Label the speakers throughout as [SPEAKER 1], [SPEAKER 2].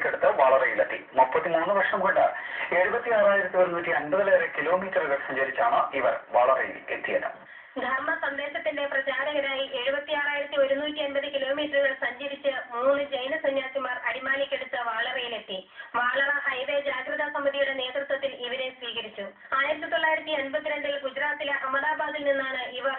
[SPEAKER 1] അടുത്ത് വളറയിലെത്തി. 33 വർഷം കൊണ്ട് 76,150 കിലോമീറ്ററുകൾ സഞ്ചരിച്ചാണ് ഇവർ വളറയിൽ എത്തിയത്.
[SPEAKER 2] ധർമ്മ സന്ദേശത്തിന്റെ പ്രചാരകരായി 76,150 കിലോമീറ്ററുകൾ സഞ്ചരിച്ച് 3 ജൈന സന്യാസിമാർ അടിമാലിക്കടുത്ത് വാളറയിലെത്തി. വാളറ ഹൈവേ ജാഗ്രതാ സമിതിയുടെ നേതൃത്വത്തിൽ ഇവരെ സ്വീകരിച്ചു. 1952 ഗുജറാത്തിലെ അഹമ്മദാബാദിൽ നിന്നാണ് ഇവർ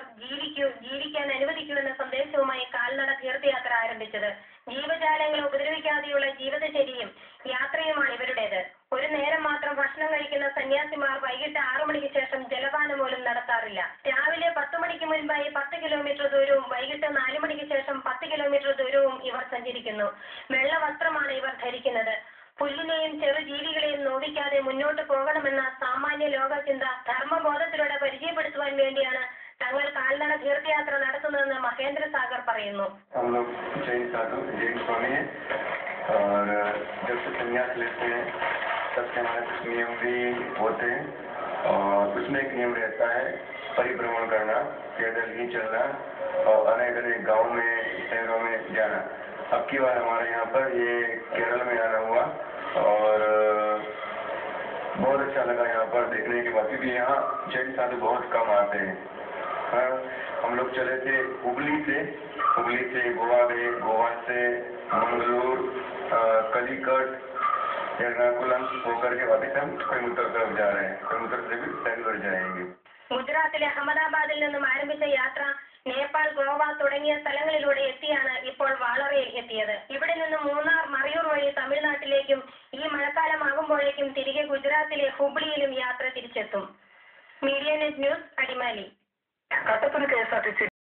[SPEAKER 2] ജീവിക്കാൻ അനുവദിക്കുമെന്ന സന്ദേശവുമായി കാൽനട തീർത്ഥയാത്ര ആരംഭിച്ചത്. ജീവജാലങ്ങളെ ഉപദ്രവിക്കാതെയുള്ള ജീവിതചര്യയും യാത്രയുമാണ് ഇവരുടേത്. ഒരു നേരം മാത്രം ഭക്ഷണം കഴിക്കുന്ന സന്യാസിമാർ വൈകിട്ട് 6 മണിക്ക് ശേഷം ജലപാനം പോലും നടത്താറില്ല. രാവിലെ 10 മണിക്ക് മുൻപായി 10 കിലോമീറ്റർ ദൂരവും വൈകിട്ട് 4 മണിക്ക് ശേഷം 10 കിലോമീറ്റർ ദൂരവും ഇവർ സഞ്ചരിക്കുന്നു. വെള്ള വസ്ത്രമാണ് ഇവർ ധരിക്കുന്നത്. പുല്ലിനെയും ചെറുജീവികളെയും നോവിക്കാതെ മുന്നോട്ട് പോകണമെന്ന സാമാന്യ ലോക ചിന്ത ധർമ്മബോധത്തിലൂടെ പരിചയപ്പെടുത്തുവാൻ വേണ്ടിയാണ് തങ്ങൾ കാൽനട തീർത്ഥയാത്ര നടത്തുന്നതെന്ന് മഹേന്ദ്ര സാഗർ പറയുന്നു.
[SPEAKER 3] सबसे हमारे कुछ नियम भी होते हैं और उसमें एक नियम रहता है परिभ्रमण करना, पैदल ही चलना और अनेक अनेक गाँव में शहरों में जाना। अब की बार हमारे यहाँ पर ये केरल में आना हुआ और बहुत अच्छा लगा यहाँ पर देखने के बाद, क्योंकि यहाँ जैन साधु बहुत कम आते हैं। हाँ, हम लोग चले थे हुबली से गोवा गए, गोवा से मंगलूर, कलिकट, एर्नाकुलम होकर के वापस हम कोयम्बटूर तरफ जा रहे हैं. कोयम्बटूर से भी बैंगलोर जाएंगे.
[SPEAKER 2] ഗുജറാത്തിലെ അഹമ്മദാബാദിൽ നിന്നും ആരംഭിച്ച യാത്ര നേപ്പാൾ, ഗോവ തുടങ്ങിയ സ്ഥലങ്ങളിലൂടെ എത്തിയാണ് ഇപ്പോൾ വാളറയിൽ എത്തിയത്. ഇവിടെ നിന്ന് മൂന്നാർ, മറയൂർ വഴി തമിഴ്നാട്ടിലേക്കും ഈ മഴക്കാലമാകുമ്പോഴേക്കും തിരികെ ഗുജറാത്തിലെ ഹുബ്ലിയിലും യാത്ര തിരിച്ചെത്തും. Media net news, Adimali.
[SPEAKER 1] Kattappana KSRTC